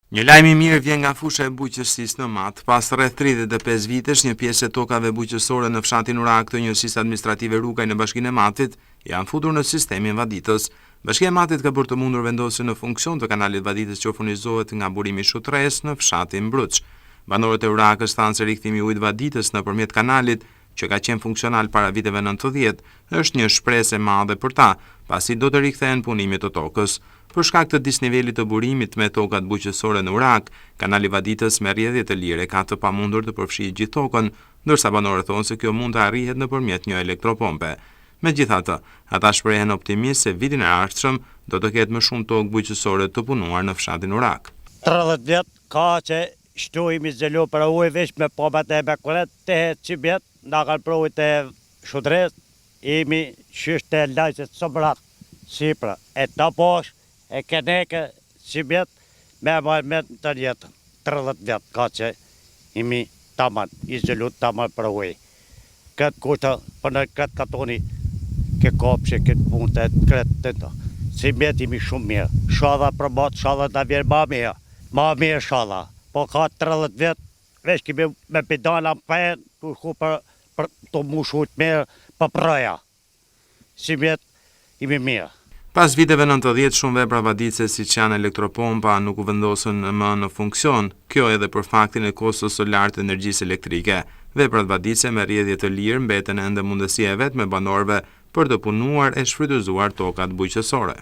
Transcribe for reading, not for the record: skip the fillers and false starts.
Një lajm i mirë vjen nga fusha e bujqësisë në Mat. Pas rreth 35 vitesh, një pjesë e tokave bujqësore në fshatin Urak të njësisë administrative Rukaj në Bashkinë e Matit janë futur në sistemin Vaditës. Bashkia e Matit ka bërë të mundur vendosjen në funksion të kanalit Vaditës që furnizohet nga burimi Shutres në fshatin Bruç. Banorët e Urakës thanë se rikthimi i ujit Vaditës nëpërmjet kanalit, që ka qenë funksional para viteve 90, është një shpresë e madhe për ta, pasi do të rikthehen punimit të tokës. Për shkak të disnivelit të burimit me tokat bujqësore në Urak, kanali Vaditës me rrjedhje të lire ka të pamundur të përfshijë gjithë tokën, ndërsa banorët thonë se kjo mund të arrihet nëpërmjet një elektropompe. Megjithatë, ata shprehen optimist se vitin e ardhshëm do të ketë më shumë tokë bujqësore të punuar në fshatin Urak. 30 vjet ka që shtojmë izolu për ujë veç me pompat e bekuret të që vjet nga kanë provit e Shutres, imi qysht e lajqet Sobrat, Sipra, e të posh, e keneke që vjet me majmet të jetën. 30 vjet ka që imi taman, izolu taman për ujë. Këtë kushtë për në këtë katoni, ke kopshe, këtë punë të kretë të të. Si vjet imi shumë mirë. Shadha për matë, shadha të vjerë ma mirë shadha. Po ka 30 vjet, veç kemi me pidana për të shku për të mushut mirë për praja. Si vjet imi mirë. Pas viteve 90, shumë vepra vaditëse si që janë elektropompa nuk u vendosën më në funksion, kjo edhe për faktin e kostos së lartë të energjisë elektrike. Veprat vaditëse me rrjedhje të lirë mbeten ende mundësia e vetme banorëve për të punuar e shfrytëzuar tokat bujqësore.